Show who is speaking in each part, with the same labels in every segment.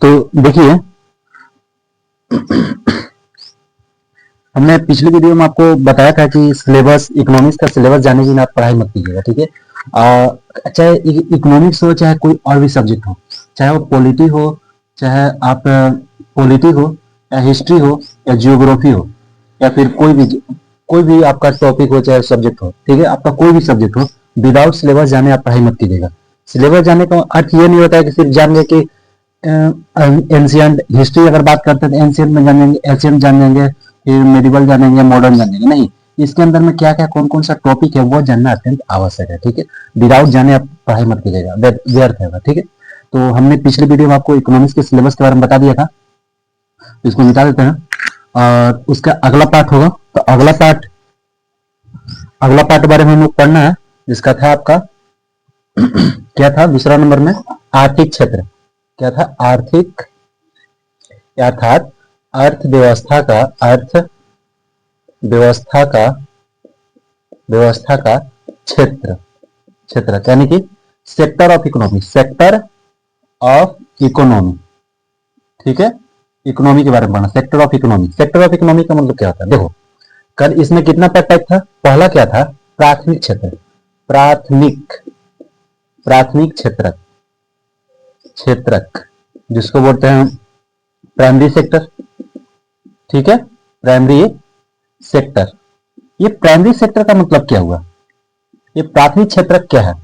Speaker 1: तो देखिए, हमने पिछली वीडियो में आपको बताया था कि सिलेबस, इकोनॉमिक्स का सिलेबस जाने के लिए आप पढ़ाई मत कीजिएगा, ठीक है। चाहे इकोनॉमिक्स हो, चाहे कोई और भी सब्जेक्ट हो, चाहे वो पॉलिटी हो, चाहे आप पॉलिटी हो, या हिस्ट्री हो, या जियोग्राफी हो, या फिर कोई भी आपका टॉपिक हो, चाहे सब्जेक्ट हो, ठीक है, आपका कोई भी सब्जेक्ट हो, विदाउट सिलेबस जाने आप पढ़ाई मत कीजिएगा। सिलेबस जाने का अर्थ ये नहीं होता है कि सिर्फ जान गए कि एंशियंट हिस्ट्री अगर बात करते हैं तो एंशियंट में जानेंगे, एंशियंट जानेंगे, फिर मेडिवल जानेंगे, मॉडर्न जानेंगे, नहीं। इसके अंदर में क्या क्या कौन कौन सा टॉपिक है वो जानना अत्यंत आवश्यक है, ठीक है। विदाउट जाने आप पढ़ाई मत कीजिएगा, व्यर्थ है, ठीक है। तो हमने पिछले वीडियो में आपको इकोनॉमिक्स के सिलेबस के बारे में बता दिया था, इसको मिटा देते हैं और उसका अगला पार्ट होगा। तो अगला पार्ट के बारे में हम लोग पढ़ना है, जिसका था आपका क्या था दूसरा नंबर में, आर्थिक क्षेत्र। क्या था? आर्थिक, अर्थात अर्थव्यवस्था का क्षेत्र, यानी कि सेक्टर ऑफ इकोनॉमी, ठीक है। इकोनॉमी के बारे में पढ़ना, सेक्टर ऑफ इकोनॉमी का मतलब क्या होता है? देखो, कल इसमें कितना टाइप था? पहला क्या था? प्राथमिक क्षेत्र, प्राथमिक क्षेत्रक, जिसको बोलते हैं प्राइमरी सेक्टर, ठीक है, प्राइमरी सेक्टर। ये प्राइमरी सेक्टर का मतलब क्या हुआ? ये प्राथमिक क्षेत्र क्या है?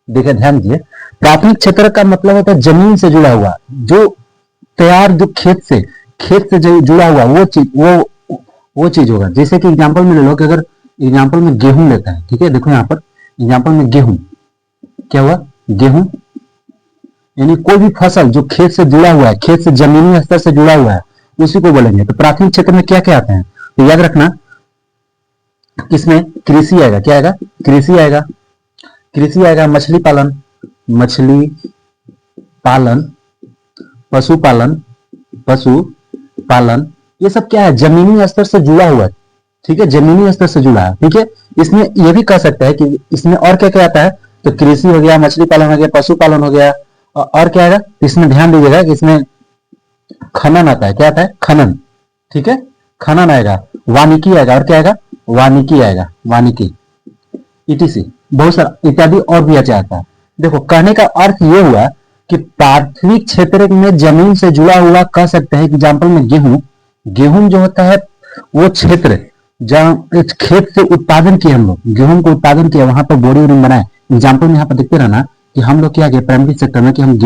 Speaker 1: देखिए, ध्यान दीजिए, प्राथमिक क्षेत्र का मतलब होता है जमीन से जुड़ा हुआ, जो तैयार, जो खेत से जो जुड़ा हुआ वो चीज होगा। जैसे कि एग्जांपल में ले लो कि अगर एग्जांपल में गेहूं लेता है, ठीक है, देखो यहाँ पर एग्जांपल में गेहूं, क्या हुआ? गेहूं, यानी कोई भी फसल जो खेत से जुड़ा हुआ है, खेत से जमीनी स्तर से जुड़ा हुआ है, उसी को बोलेंगे। तो प्राथमिक क्षेत्र में क्या क्या आते हैं? तो याद रखना, इसमें कृषि आएगा। क्या आएगा? कृषि आएगा, मछली पालन, पशुपालन, ये सब क्या है? जमीनी स्तर से जुड़ा हुआ है, ठीक है, जमीनी स्तर से जुड़ा है, ठीक है। इसमें यह भी कह सकता है कि इसमें और क्या क्या आता है? तो कृषि हो गया, मछली पालन हो गया, पशुपालन हो गया, और क्या आएगा? इसमें ध्यान दीजिएगा कि इसमें खनन आता है। क्या आता है? खनन, ठीक है, खनन आएगा, वानिकी आएगा, और क्या आएगा? वानिकी, ईटीसी, बहुत सारा इत्यादि और भी आता है। देखो, कहने का अर्थ ये हुआ कि प्राथमिक क्षेत्र में जमीन से जुड़ा हुआ कह सकते हैं। एग्जाम्पल में गेहूं जो होता है वो क्षेत्र जहां खेत से उत्पादन किया, हम लोग गेहूं को उत्पादन किया, वहां पर बोरी बनाए। एग्जाम्पल में यहाँ पर देखते रहना कि हम लोग क्या किया प्राइमरी सेक्टर में, कि हम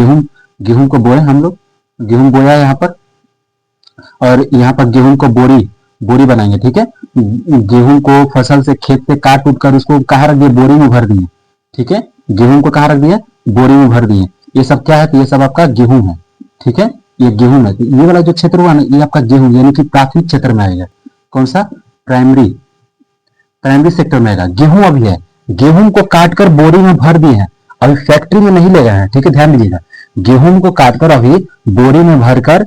Speaker 1: गेहूं को बोए, हम लोग गेहूं बोया यहाँ पर, और यहाँ पर गेहूं को बोरी बनाएंगे, ठीक है। गेहूं को फसल से खेत से काट उठ कर उसको कहाँ रख दिए? बोरी में भर दिए, ठीक है। गेहूं को कहाँ रख दिए? बोरी में भर दिए। ये सब क्या है? तो ये सब आपका गेहूं है, ठीक है, ये गेहूं है। ये वाला जो क्षेत्र हुआ ना, ये आपका गेहूं, यानी कि प्राथमिक क्षेत्र में आएगा। कौन सा? प्राइमरी सेक्टर में आएगा। गेहूं अभी है, गेहूं को काटकर बोरी में भर दिए हैं, अभी फैक्ट्री में नहीं ले गए हैं, ठीक है, ध्यान दीजिएगा। गेहूं को काटकर अभी बोरी में भरकर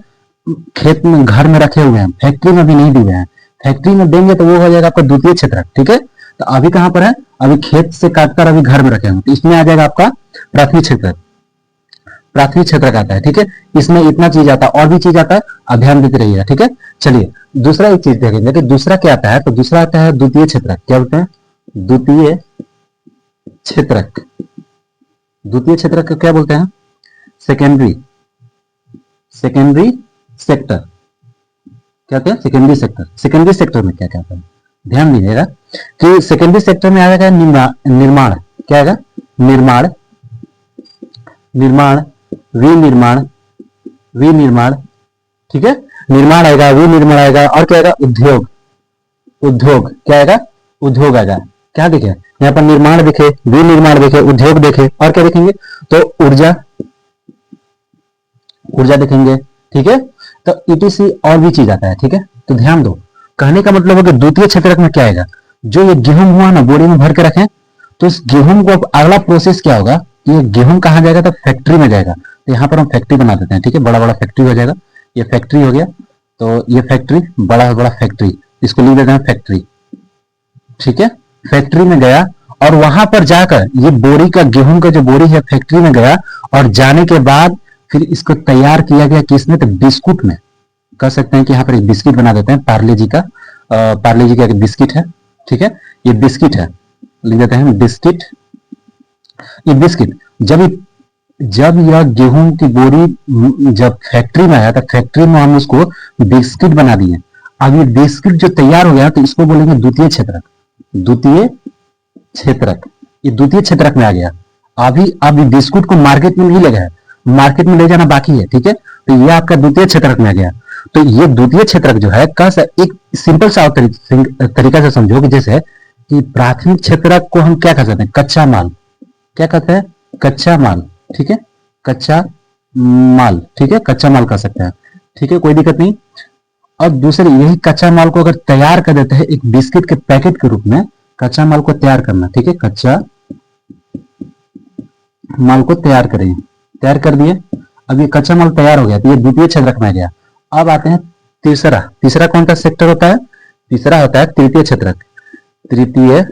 Speaker 1: खेत में, घर में रखे हुए हैं, फैक्ट्री में भी नहीं दिए हैं। फैक्ट्री में देंगे तो वो हो जाएगा आपका द्वितीय क्षेत्र, ठीक है। तो अभी कहां पर है? अभी खेत से काटकर अभी घर में रखे हुए, तो इसमें आ जाएगा आपका प्राथमिक क्षेत्र का आता है, ठीक है। इसमें इतना चीज आता है, और भी चीज आता है, आप ध्यान देते रहिएगा, ठीक है। चलिए, दूसरा एक चीज देखेंगे कि दूसरा क्या आता है। तो दूसरा आता है द्वितीय क्षेत्र। क्या बोलते हैं? द्वितीय क्षेत्रक क्या बोलते हैं? Secondary sector. क्या कहते हैं? सेकेंडरी सेक्टर में क्या क्या आता है? ध्यान दीजिएगा कि सेकेंडरी सेक्टर में आएगा निर्माण। क्या आएगा? विनिर्माण, ठीक है, निर्माण आएगा, विनिर्माण आएगा, और क्या आएगा? उद्योग, क्या आएगा? उद्योग आएगा। क्या देखे यहाँ पर? निर्माण देखे, विनिर्माण देखे, उद्योग देखे, और क्या देखेंगे? तो ऊर्जा देखेंगे, ठीक है। तो ईटीसी और भी चीज आता है, ठीक है। तो ध्यान दो, कहने का मतलब है कि द्वितीय क्षेत्र में क्या आएगा? जो ये गेहूं हुआ ना, बोरी में भर के रखें, तो इस गेहूं को अगला प्रोसेस क्या होगा? ये गेहूं कहाँ जाएगा? तो फैक्ट्री में जाएगा। तो यहाँ पर हम फैक्ट्री बना देते हैं, ठीक है, बड़ा फैक्ट्री हो जाएगा। ये फैक्ट्री हो गया, तो ये फैक्ट्री, बड़ा फैक्ट्री, इसको लिख देते हैं फैक्ट्री, ठीक है। फैक्ट्री में गया, और वहां पर जाकर ये बोरी का, गेहूं का जो बोरी है, फैक्ट्री में गया, और जाने के बाद फिर इसको तैयार किया गया किसमें, तो बिस्कुट में। कह सकते हैं कि यहाँ पर एक बिस्किट बना देते हैं पार्ले जी का, पार्ले जी का एक बिस्किट है, ठीक है, ये बिस्किट है, लिख देते हैं बिस्किट। ये बिस्किट जब यह गेहूं की बोरी जब फैक्ट्री में आया, तो फैक्ट्री में हम उसको बिस्किट बना दिए। अब ये बिस्किट जो तैयार हो गया, तो इसको बोलेंगे द्वितीय क्षेत्रक। द्वितीय क्षेत्रक, ये द्वितीय क्षेत्रक में आ गया। अब बिस्कुट को मार्केट में नहीं ले गया, मार्केट में ले जाना बाकी है, ठीक है, तो ये आपका द्वितीय क्षेत्रक में आ गया। तो ये द्वितीय क्षेत्रक जो है, एक सिंपल सा तरीका से समझो कि जैसे कि प्राथमिक क्षेत्रक को हम क्या कह सकते हैं, कच्चा माल। क्या कहते हैं, कच्चा माल, ठीक है, कच्चा माल, ठीक है, कच्चा माल कह सकते हैं, ठीक है, कोई दिक्कत नहीं। और दूसरे यही कच्चा माल को अगर तैयार कर देते हैं एक बिस्किट के पैकेट के रूप में, कच्चा माल को तैयार करना, ठीक है, कच्चा माल को तैयार करें, तैयार कर दिए। अब ये कच्चा माल तैयार हो गया, तो ये द्वितीय क्षेत्रक में आ गया। अब आते हैं तीसरा कौन सा सेक्टर होता है, तीसरा होता है तृतीय क्षेत्रक। तृतीय,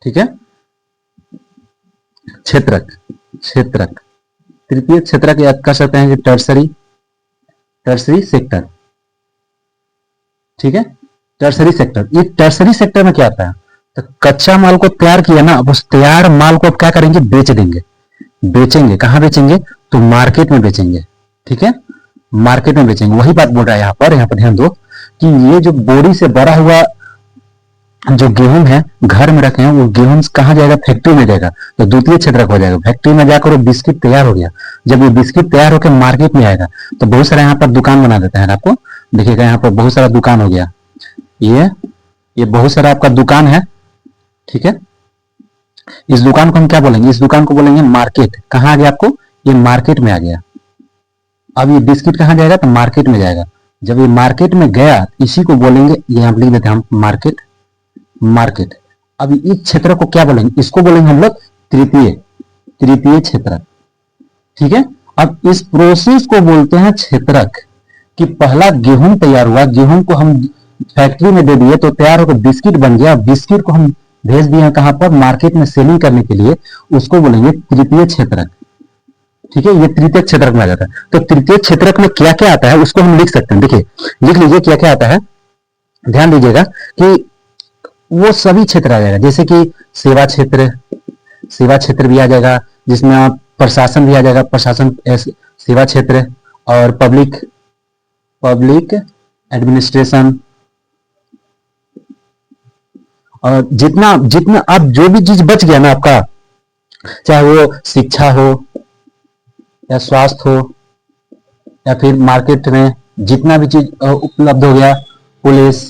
Speaker 1: ठीक है, क्षेत्रक तृतीय क्षेत्रक याद कर सकते हैं कि टर्सरी सेक्टर, ठीक है, टर्सरी सेक्टर। ये टर्सरी सेक्टर में क्या आता है, तो कच्चा माल को तैयार किया ना, अब उस तैयार माल को अब क्या करेंगे, बेच देंगे। बेचेंगे कहां बेचेंगे, तो मार्केट में बेचेंगे, ठीक है, मार्केट में बेचेंगे। वही बात बोल रहा है यहाँ पर ध्यान दो कि ये जो बोरी से भरा हुआ जो गेहूं है घर में रखे हैं, वो गेहूं कहां जाएगा, फैक्ट्री में जाएगा, तो द्वितीय क्षेत्रक हो जाएगा। फैक्ट्री में जाकर वो बिस्किट तैयार हो गया। जब ये बिस्किट तैयार होकर मार्केट में आएगा, तो बहुत सारा यहाँ पर दुकान बना देते हैं। आपको देखिएगा यहाँ पर बहुत सारा दुकान हो गया, ये बहुत सारा आपका दुकान है, ठीक है। इस दुकान को हम क्या बोलेंगे, इस दुकान को बोलेंगे मार्केट। कहां आ गया आपको, ये मार्केट में आ गया। अब ये बिस्किट कहां जाएगा, तो मार्केट में जाएगा। जब ये मार्केट में गया, इसी को बोलेंगे, ये हम लिख देते हैं हम मार्केट। अब इस क्षेत्र को क्या बोलेंगे, इसको बोलेंगे हम लोग तृतीय क्षेत्रक, ठीक है। अब इस प्रोसेस को बोलते हैं क्षेत्रक, कि पहला गेहूं तैयार हुआ, गेहूं को हम फैक्ट्री में दे दिए तो तैयार होकर बिस्किट बन गया। बिस्किट को हम भेज दिए कहां पर, मार्केट में सेलिंग करने के लिए, उसको बोलेंगे तृतीय क्षेत्रक, ठीक है। ये तृतीय क्षेत्रक में आ जाता है। तो तृतीय क्षेत्रक में क्या क्या आता है उसको हम लिख सकते हैं। देखिए लिख लीजिए क्या क्या आता है, ध्यान दीजिएगा कि वो सभी क्षेत्र आ जाएगा। जैसे कि सेवा क्षेत्र भी आ जाएगा, जिसमें आप प्रशासन भी आ जाएगा, प्रशासन सेवा क्षेत्र, और पब्लिक एडमिनिस्ट्रेशन, और जितना अब जो भी चीज बच गया ना आपका, चाहे वो शिक्षा हो या स्वास्थ्य हो या फिर मार्केट में जितना भी चीज उपलब्ध हो गया, पुलिस,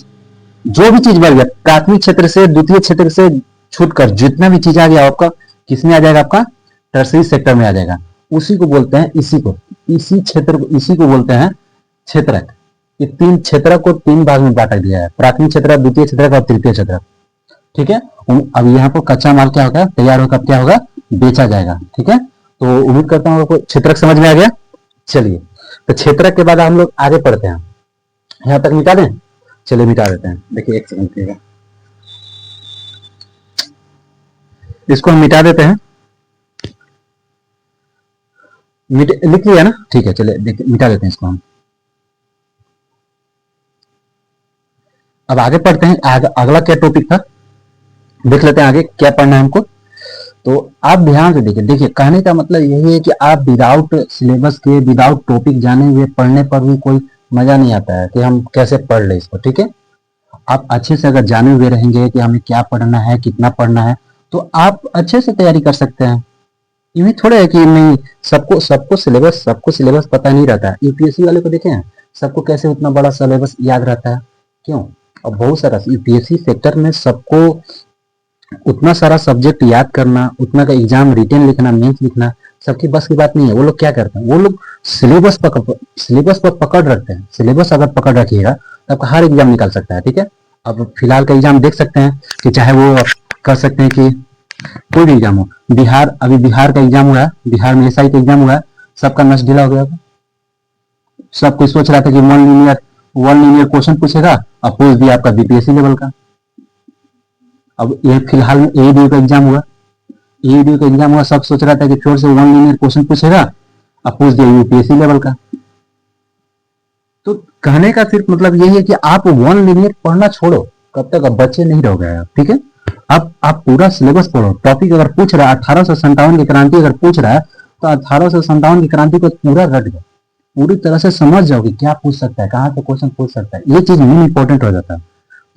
Speaker 1: जो भी चीज बढ़ गया, प्राथमिक क्षेत्र से द्वितीय क्षेत्र से छूटकर जितना भी चीज आ गया आपका किसमें आ जाएगा, आपका टर्सरी सेक्टर में आ जाएगा। उसी को बोलते हैं, इसी को बोलते हैं क्षेत्रक। ये तीन क्षेत्रक को तीन भाग में बांटा गया है, प्राथमिक क्षेत्रक, द्वितीय क्षेत्रक और तृतीय क्षेत्रक, ठीक है। अब यहाँ पर कच्चा माल क्या होगा, तैयार होकर क्या होगा, बेचा जाएगा, ठीक है। तो उम्मीद करता हूँ आपको क्षेत्रक समझ में आ गया। चलिए, तो क्षेत्रक के बाद हम लोग आगे पढ़ते हैं। यहाँ तक मिटा दें, चलिए मिटा देते हैं। देखिए एक सेकंड देखिएगा, इसको हम मिटा देते हैं। लिख लिया ना, ठीक है, चलिए मिटा देते हैं इसको हम। अब आगे पढ़ते हैं। अगला क्या टॉपिक था, देख लेते हैं आगे क्या पढ़ना है हमको। तो आप ध्यान से देखिए कहने का मतलब यही है कि आप विदाउट सिलेबस के, विदाउट टॉपिक जाने हुए पढ़ने पर भी कोई मजा नहीं आता है कि हम कैसे पढ़ ले इसको, ठीक है। आप अच्छे से अगर जाने हुए रहेंगे कि हमें क्या पढ़ना है, कितना पढ़ना है, तो आप अच्छे से तैयारी कर सकते हैं। ये थोड़े है कि नहीं सबको सिलेबस पता नहीं रहता है। यूपीएससी वाले को देखें, सबको कैसे उतना बड़ा सिलेबस याद रहता है, क्यों। और बहुत सारा यूपीएससी सेक्टर में सबको उतना सारा सब्जेक्ट याद करना, उतना का एग्जाम रिटेन लिखना, मेंस लिखना, सबकी बस की बात नहीं है। वो लोग क्या करते हैं, वो लोग सिलेबस पर पकड़ रखते हैं। सिलेबस अगर पकड़ रखिएगा तो आपका हर एग्जाम निकाल सकता है, ठीक है। अब फिलहाल का एग्जाम देख सकते हैं कि चाहे वो कर सकते हैं कि कोई भी एग्जाम हो, बिहार का एग्जाम हुआ, बिहार में एसआई का एग्जाम हुआ, सबका नस ढीला हो गया। सब कोई सोच रहा था कि वन लीनियर क्वेश्चन पूछेगा, और पूछ दिया आपका बीपीएससी लेवल का। अब ये फिलहाल एईडी का एग्जाम हुआ, सब सोच रहा था कि फिर से वन लीनियर क्वेश्चन पूछेगा, अब पूछ दिया यूपीएससी लेवल का। तो कहने का सिर्फ मतलब यही है कि आप वन लिनियर पढ़ना छोड़ो, कब तक अब बच्चे नहीं रह गए आप, ठीक है। अब आप पूरा सिलेबस पढ़ो। टॉपिक अगर पूछ रहा है 1857 की क्रांति अगर पूछ रहा है तो 1857 की क्रांति को पूरा रट गए, पूरी तरह से समझ जाओगे क्या पूछ सकता है, कहाँ से क्वेश्चन पूछ सकता है, ये चीज मेन इंपॉर्टेंट हो जाता है।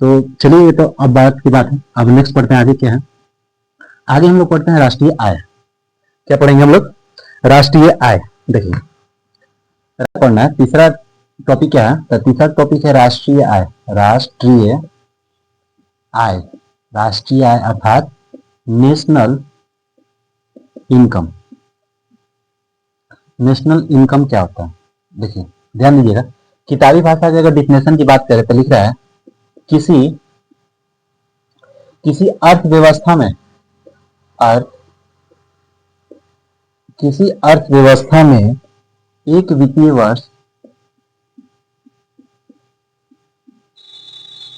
Speaker 1: तो चलिए ये तो अब बात की बात है। अब नेक्स्ट पढ़ते हैं आगे क्या है। आगे हम लोग पढ़ते हैं राष्ट्रीय आय। क्या पढ़ेंगे हम लोग? राष्ट्रीय आय। देखिए पढ़ना है। तीसरा टॉपिक क्या है? तो तीसरा टॉपिक है राष्ट्रीय आय। राष्ट्रीय आय, राष्ट्रीय आय अर्थात नेशनल इनकम। नेशनल इनकम क्या होता है? देखिए ध्यान दीजिएगा, किताबी भाषा की अगर डिफिनेशन की बात करें तो लिख रहा है किसी किसी अर्थव्यवस्था में किसी अर्थव्यवस्था में एक वित्तीय वर्ष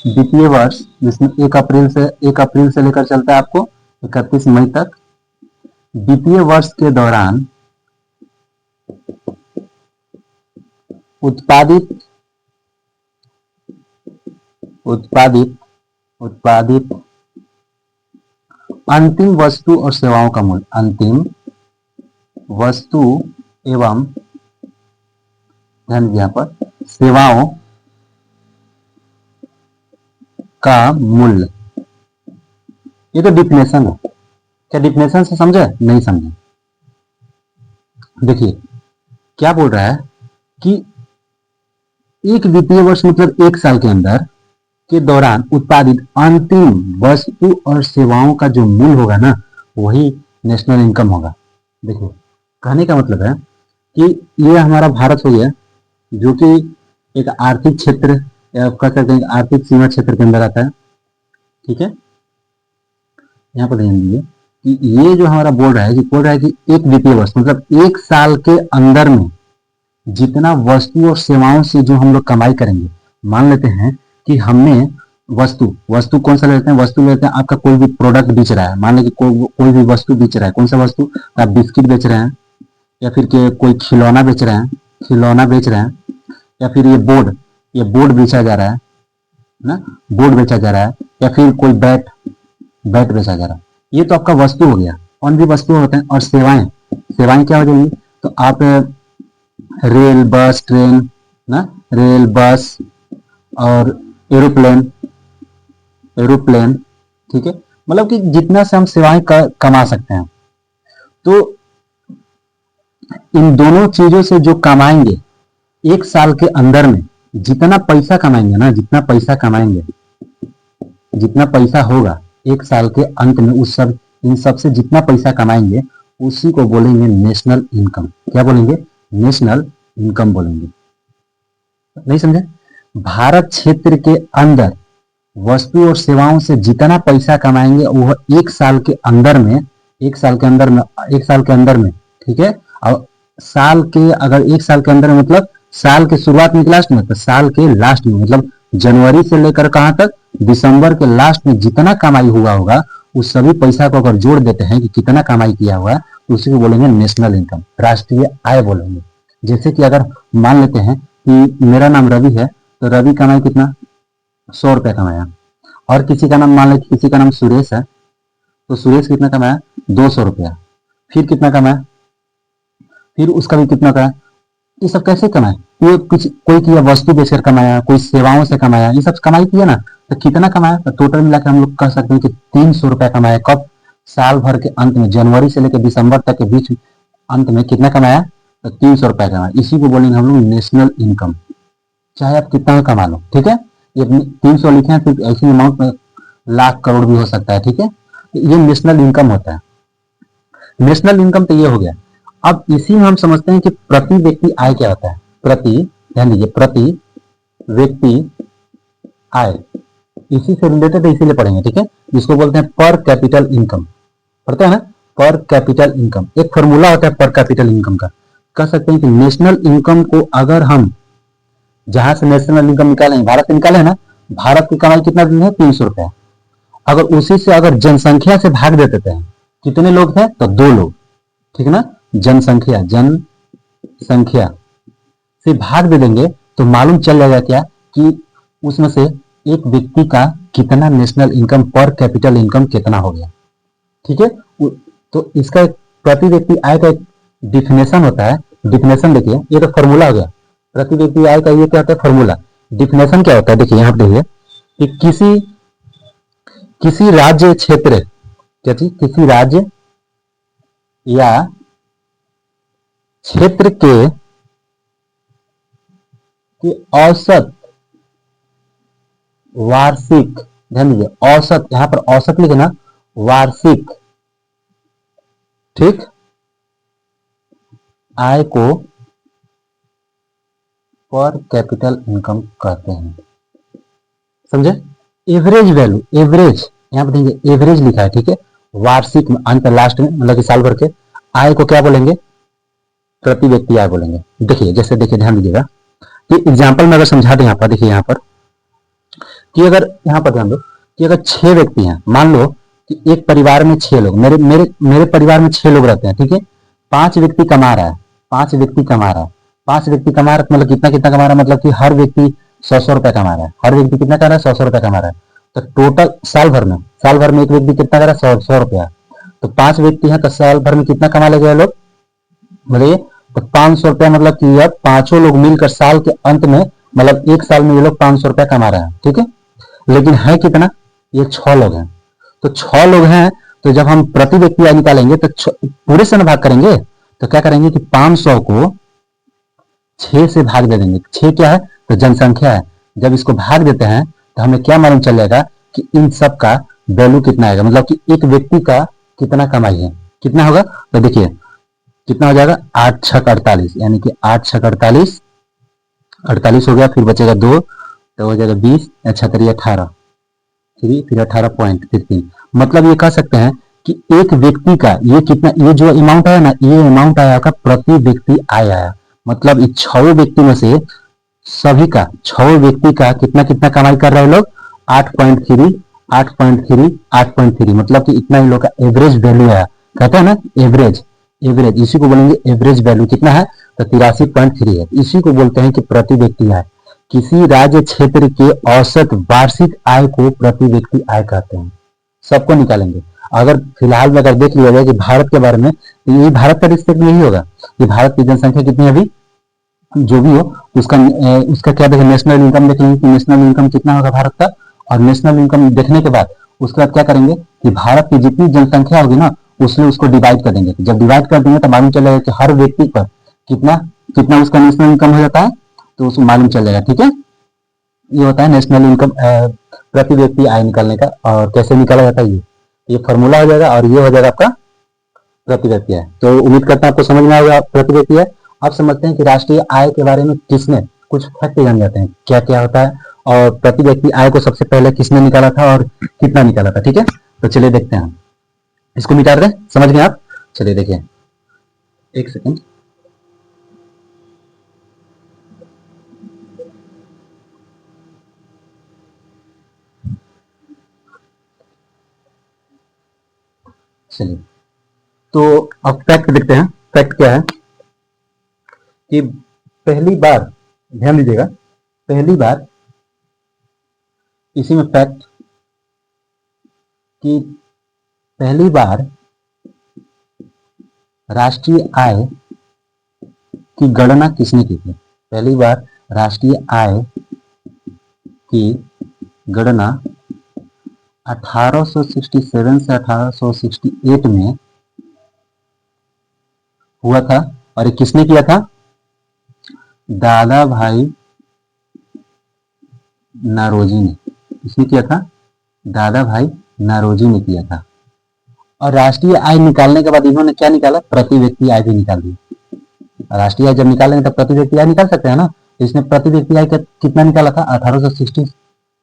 Speaker 1: जिसमें 1 अप्रैल से लेकर चलता है आपको 31 मई तक, वित्तीय वर्ष के दौरान उत्पादित अंतिम वस्तु और सेवाओं का मूल्य, अंतिम वस्तु एवं ध्यान दीजिए यहाँ पर सेवाओं का मूल्य। ये तो डिफिनेशन है। क्या डिफिनेशन से समझे? नहीं समझे। देखिए क्या बोल रहा है कि एक वित्तीय वर्ष मतलब 1 साल के अंदर के दौरान उत्पादित अंतिम वस्तु और सेवाओं का जो मूल्य होगा ना, वही नेशनल इनकम होगा। देखिए कहने का मतलब है कि ये हमारा भारत हो गया जो कि एक आर्थिक क्षेत्र या कह सकते हैं आर्थिक सीमा क्षेत्र के अंदर आता है, ठीक है। यहाँ पर ध्यान दीजिए कि ये जो हमारा बोल रहा है कि एक वित्तीय वर्ष मतलब 1 साल के अंदर में जितना वस्तु और सेवाओं से जो हम लोग कमाई करेंगे, मान लेते हैं कि हमने वस्तु कौन सा लेते हैं? वस्तु लेते हैं आपका कोई भी प्रोडक्ट बेच रहा है, मान लीजिए कोई भी वस्तु बेच रहा है। कौन सा वस्तु? आप बिस्किट बेच रहे हैं या फिर कोई खिलौना बेच रहे हैं या फिर ये बोर्ड बेचा जा रहा है ना, बोर्ड बेचा जा रहा है या फिर कोई बैट बेचा जा रहा है। ये तो आपका वस्तु हो गया। कौन भी वस्तु होते हैं। और सेवाएं क्या हो जाएंगी? तो आप रेल, बस, ट्रेन ना, रेल, बस और एरोप्लेन, ठीक है। मतलब कि जितना से हम सेवाएं कमा सकते हैं। तो इन दोनों चीजों से जो कमाएंगे 1 साल के अंदर में जितना पैसा कमाएंगे ना, जितना पैसा होगा 1 साल के अंत में इन सब से जितना पैसा कमाएंगे उसी को बोलेंगे नेशनल इनकम। क्या बोलेंगे? नेशनल इनकम बोलेंगे। नहीं समझे? भारत क्षेत्र के अंदर वस्तु और सेवाओं से जितना पैसा कमाएंगे वह 1 साल के अंदर में, ठीक है। और साल के अगर 1 साल के अंदर मतलब साल के शुरुआत में लास्ट में, तो साल के लास्ट में मतलब जनवरी से लेकर कहां तक? दिसंबर के लास्ट में जितना कमाई हुआ होगा उस सभी पैसा को अगर जोड़ देते हैं कि कितना कमाई किया हुआ तो उसी को बोलेंगे नेशनल इनकम, राष्ट्रीय आय बोलेंगे। जैसे कि अगर मान लेते हैं कि मेरा नाम रवि है तो रवि कमाई कितना? 100 रुपया कमाया। और किसी का नाम मान लेते, किसी का नाम सुरेश है तो सुरेश कितना कमाया? 200 रुपया। फिर कितना कमाया? फिर उसका भी कितना कमाया? ये सब कैसे कमाए? कोई किया वस्तु बेचकर कमाया, कोई सेवाओं से कमाया, ये सब कमाई किया ना, तो कितना कमाया? तो टोटल मिलाकर हम लोग कह सकते हैं कि 300 रुपया कमाया। कब? साल भर के अंत में, जनवरी से लेकर दिसंबर तक के बीच अंत में कितना कमाया? तो 300 रुपया कमाया। इसी को बोलेंगे हम लोग नेशनल इनकम, चाहे आप कितना कमा लो, ठीक है। ये 300 लिखे हैं तो ऐसी अमाउंट में लाख करोड़ भी हो सकता है, ठीक है। ये नेशनल इनकम होता है। नेशनल इनकम तो ये हो गया। अब इसी में हम समझते हैं कि प्रति व्यक्ति आय क्या होता है। ध्यान दीजिए, प्रति व्यक्ति आय इसी से रिलेटेड इसीलिए पढ़ेंगे, ठीक है। जिसको बोलते हैं पर कैपिटल इनकम, पढ़ते हैं ना, पर कैपिटल इनकम। एक फॉर्मूला होता है पर कैपिटल इनकम का। कह सकते हैं कि नेशनल इनकम को अगर हम जहां से नेशनल इनकम निकाले, भारत से निकाले ना, भारत की कमाई कितना दिन है? 300 रुपया। अगर उसी से अगर जनसंख्या से भाग देते हैं, कितने लोग थे? तो 2 लोग, ठीक है ना। जनसंख्या संख्या से भाग दे देंगे तो मालूम चल जाएगा क्या कि उसमें से एक व्यक्ति का कितना नेशनल इनकम पर कैपिटल इनकम कितना हो गया। ठीक है, तो इसका एक प्रति व्यक्ति आय का एक डिफिनेशन होता है। डिफिनेशन देखिए, ये तो फॉर्मूला हो गया। प्रति व्यक्ति आय का ये क्या होता है, फॉर्मूला। डिफिनेशन क्या होता है, देखिए यहाँ पे देखिए कि किसी राज्य क्षेत्र, क्या चीज, किसी राज्य या क्षेत्र के औसत वार्षिक, ध्यान दीजिए औसत, यहां पर औसत लिखना, वार्षिक, ठीक, आय को पर कैपिटल इनकम कहते हैं। समझे, एवरेज वैल्यू, एवरेज यहां पर देखिए एवरेज लिखा है, ठीक है, वार्षिक में अंत लास्ट में, मतलब कि साल भर के आय को क्या बोलेंगे, प्रति व्यक्ति आय बोलेंगे। देखिए जैसे देखिए ध्यान दीजिएगा कि एग्जांपल में अगर समझा दें यहाँ पर, देखिए यहाँ पर कि अगर यहाँ पर ध्यान दो कि अगर 6 व्यक्ति हैं, मान लो कि एक परिवार में 6 लोग, मेरे मेरे मेरे परिवार में 6 लोग रहते हैं, ठीक है, 5 व्यक्ति कमा रहा है, 5 व्यक्ति कमा रहा है, 5 व्यक्ति कमा रहा है, मतलब कितना कितना कमा रहा है, मतलब कि हर व्यक्ति 100 रुपया कमा रहा है, हर व्यक्ति कितना कमा रहा है, 100 रुपया कमा रहा है। तो टोटल साल भर में एक व्यक्ति कितना कर रहा है, 100 रुपया। तो 5 व्यक्ति हैं तो साल भर में कितना कमा लेगा लोग, बोलिए, तो 500 रुपया, मतलब कि अब पांचों लोग मिलकर साल के अंत में, मतलब एक साल में ये लोग 500 रुपया कमा रहे हैं, ठीक है। लेकिन है कितना, ये 6 लोग हैं। तो 6 लोग हैं, तो जब हम प्रति व्यक्ति आय निकालेंगे तो पूरे से ना भाग करेंगे, तो क्या करेंगे कि 500 को 6 से भाग दे देंगे। 6 क्या है, तो जनसंख्या है। जब इसको भाग देते हैं तो हमें क्या मालूम चल जाएगा कि इन सब का वैल्यू कितना आएगा, मतलब कि एक व्यक्ति का कितना कमाई है, कितना होगा। तो देखिए कितना हो जाएगा, 8 छक 48, यानी कि 8 छक 48, 48 हो गया, फिर बचेगा 2, तो हो जाएगा 20, 6 18, फिर 18 पॉइंट, फिर 3। मतलब ये कह सकते हैं कि एक व्यक्ति का ये कितना, ये जो अमाउंट आया ना, ये अमाउंट आया का प्रति व्यक्ति आय आया। मतलब इस 6 व्यक्ति में से सभी का, 6 व्यक्ति का कितना कितना कमाई कर रहे हैं लोग, 8.3, 8.3, 8.3, मतलब कि इतना इन लोग का एवरेज वैल्यू आया। कहते हैं ना एवरेज, एवरेज इसी को बोलेंगे एवरेज वैल्यू कितना है, तो 83.3 है। इसी को बोलते हैं कि प्रति व्यक्ति आय। किसी राज्य क्षेत्र के औसत वार्षिक आय को प्रति व्यक्ति आय कहते हैं। सबको निकालेंगे। अगर फिलहाल में अगर देख लिया जाए कि भारत के बारे में, तो यही भारत का रिस्पेक्ट में यही होगा कि भारत की जनसंख्या कितनी है अभी, जो भी हो उसका क्या देखें, नेशनल इनकम देख लेंगे कि नेशनल इनकम कितना होगा भारत का। और नेशनल इनकम देखने के बाद उसके बाद क्या करेंगे कि भारत की जितनी जनसंख्या होगी ना, उसमें उसको डिवाइड कर देंगे। जब डिवाइड कर देंगे तो मालूम चलेगा कि हर व्यक्ति पर कितना कितना उसका नेशनल इनकम हो जाता है, तो उसको मालूम चल जाएगा। ठीक है, ये होता है नेशनल इनकम, प्रति व्यक्ति आय निकालने का। और कैसे निकाला जाता है, ये फॉर्मूला हो जाएगा और ये हो जाएगा आपका प्रति व्यक्ति आय। तो उम्मीद करता हूं आपको समझ में आएगा प्रति व्यक्ति आय। अब समझते हैं कि राष्ट्रीय आय के बारे में किसने, कुछ फैक्ट जान जाते हैं क्या क्या होता है, और प्रति व्यक्ति आय को सबसे पहले किसने निकाला था और कितना निकाला था। ठीक है, तो चलिए देखते हैं, इसको मिटा दें, समझ गए आप। चलिए देखिए, एक सेकेंड, चलिए तो अब फैक्ट देखते हैं। फैक्ट क्या है कि पहली बार, ध्यान दीजिएगा, पहली बार इसी में फैक्ट कि पहली बार राष्ट्रीय आय की गणना किसने की थी। पहली बार राष्ट्रीय आय की गणना 1867 से 1868 में हुआ था। और ये किसने किया था, दादा भाई नारोजी ने। किसने किया था, दादा भाई नारोजी ने किया था। और राष्ट्रीय आय निकालने के बाद इन्होंने क्या निकाला, प्रति व्यक्ति आय भी निकाल दी। राष्ट्रीय आय जब निकालेंगे तब प्रति व्यक्ति आय निकाल सकते हैं ना। इसने प्रति व्यक्ति आय कितना निकाला था, 1860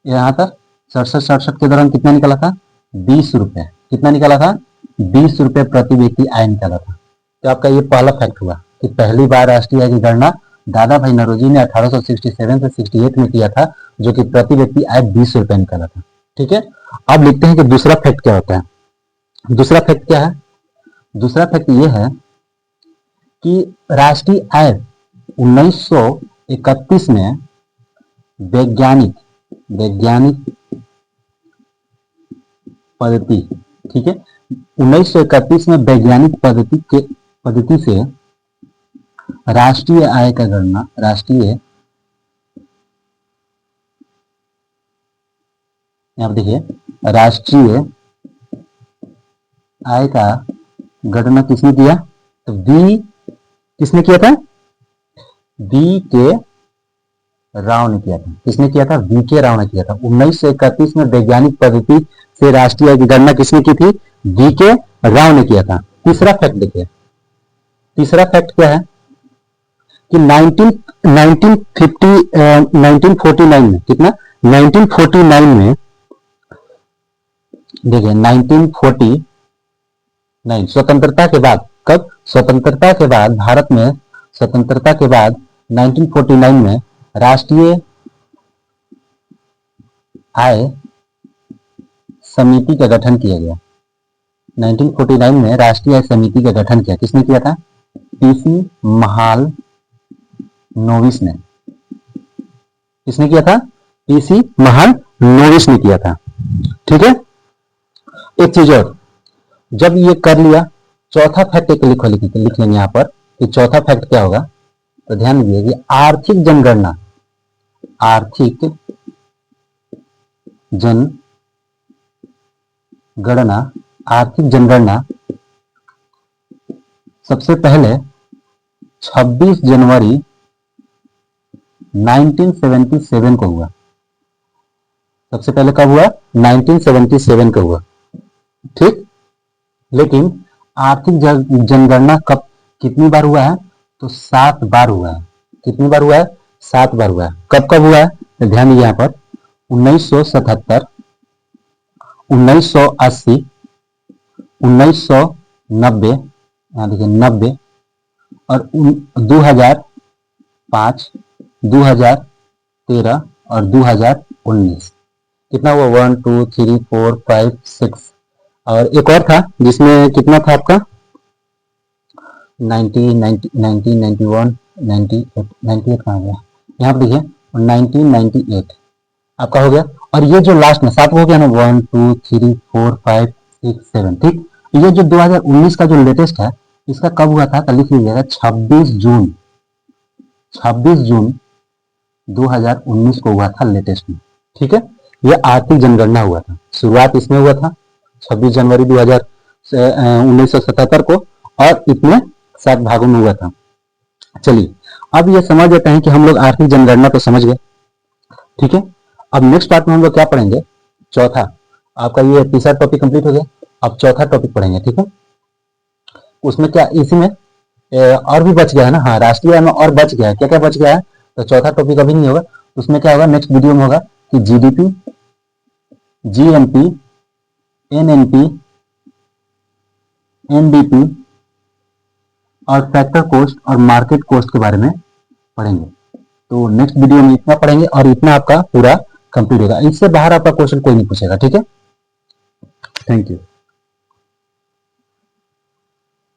Speaker 1: यहाँ तक 67 के दौरान कितना निकाला था, 20 रुपए। कितना निकाला था, 20 रुपए प्रति व्यक्ति आय निकाला था। तो आपका ये पहला फैक्ट हुआ कि पहली बार राष्ट्रीय आय की गणना दादा भाई नौरोजी ने 1867 से 68 में किया था, जो कि प्रति व्यक्ति आय 20 रुपए निकाला था। ठीक है, अब लिखते हैं कि दूसरा फैक्ट क्या होता है। दूसरा फैक्ट क्या है, दूसरा फैक्ट ये है कि राष्ट्रीय आय 1931 में वैज्ञानिक वैज्ञानिक पद्धति, ठीक है, 1931 में वैज्ञानिक पद्धति से राष्ट्रीय आय का गणना, राष्ट्रीय, यहां पर देखिए राष्ट्रीय आय का गणना किसने किया? तो किसने किया था? वी के राव ने किया था। किसने किया था? वी के राव ने किया था। 1931 में वैज्ञानिक पद्धति से राष्ट्रीय आय की गणना किसने की थी? वी के राव ने किया था। तीसरा फैक्ट देखिए, तीसरा फैक्ट क्या है कि 1949 में, कितना? 1949 में देखिए 1949 स्वतंत्रता के बाद, कब? स्वतंत्रता के बाद, भारत में स्वतंत्रता के बाद 1949 में राष्ट्रीय आय समिति का गठन किया गया। 1949 में राष्ट्रीय आय समिति का गठन किया। किसने किया था? पीसी महालनोबिस ने। किसने किया था? पीसी महालनोबिस ने किया था। ठीक है, एक चीज और, जब ये कर लिया, चौथा फैक्ट एक लिख लेंगे यहां पर कि चौथा फैक्ट क्या होगा। तो ध्यान दीजिए कि आर्थिक जनगणना, आर्थिक जनगणना, आर्थिक जनगणना सबसे पहले 26 जनवरी 1977 को हुआ। सबसे पहले कब हुआ? 1977 को हुआ। ठीक, लेकिन आर्थिक जनगणना कब, कितनी बार हुआ है? तो 7 बार हुआ है। कितनी बार हुआ है? 7 बार हुआ है। कब कब हुआ है? तो ध्यान दीजिए यहां पर 1977, 1980, 1990, यहां देखिए 90, और 2005, 2013 और 2019। कितना हुआ? 1 2 3 4 5 6, और एक और था जिसमें कितना था आपका? 1991, 98 कहाँ गया? यहाँ पर देखिए 1998 आपका हो गया। और ये जो लास्ट में 7 हो गया ना, 1 2 3 4 5 6 7, ठीक। ये जो 2019 का जो लेटेस्ट है, इसका कब हुआ था? तो लिख लीजिएगा 26 जून 2019 को हुआ था लेटेस्ट में। ठीक है, ये आर्थिक जनगणना हुआ था। शुरुआत इसमें हुआ था 26 जनवरी 1977 को, और इतने 7 भागों में हुआ था। चलिए, अब ये समझ लेते हैं कि हम लोग आर्थिक जनगणना तो समझ गए। ठीक है, अब नेक्स्ट पार्ट में हम लोग क्या पढ़ेंगे? चौथा, आपका ये तीसरा टॉपिक कंप्लीट हो गया। अब चौथा टॉपिक पढ़ेंगे। ठीक है, उसमें क्या, इसी में और भी बच गया है ना? हाँ, राष्ट्रीय आय में और बच गया है। क्या क्या बच गया है? तो चौथा टॉपिक अभी नहीं होगा, उसमें क्या होगा नेक्स्ट वीडियो में होगा कि जीडीपी, जीएनपी, एनएनपी, एनडीपी और फैक्टर कॉस्ट और मार्केट कॉस्ट के बारे में पढ़ेंगे। तो नेक्स्ट वीडियो में इतना पढ़ेंगे और इतना आपका पूरा कंप्लीट होगा। इससे बाहर आपका क्वेश्चन कोई नहीं पूछेगा। ठीक है, थैंक यू।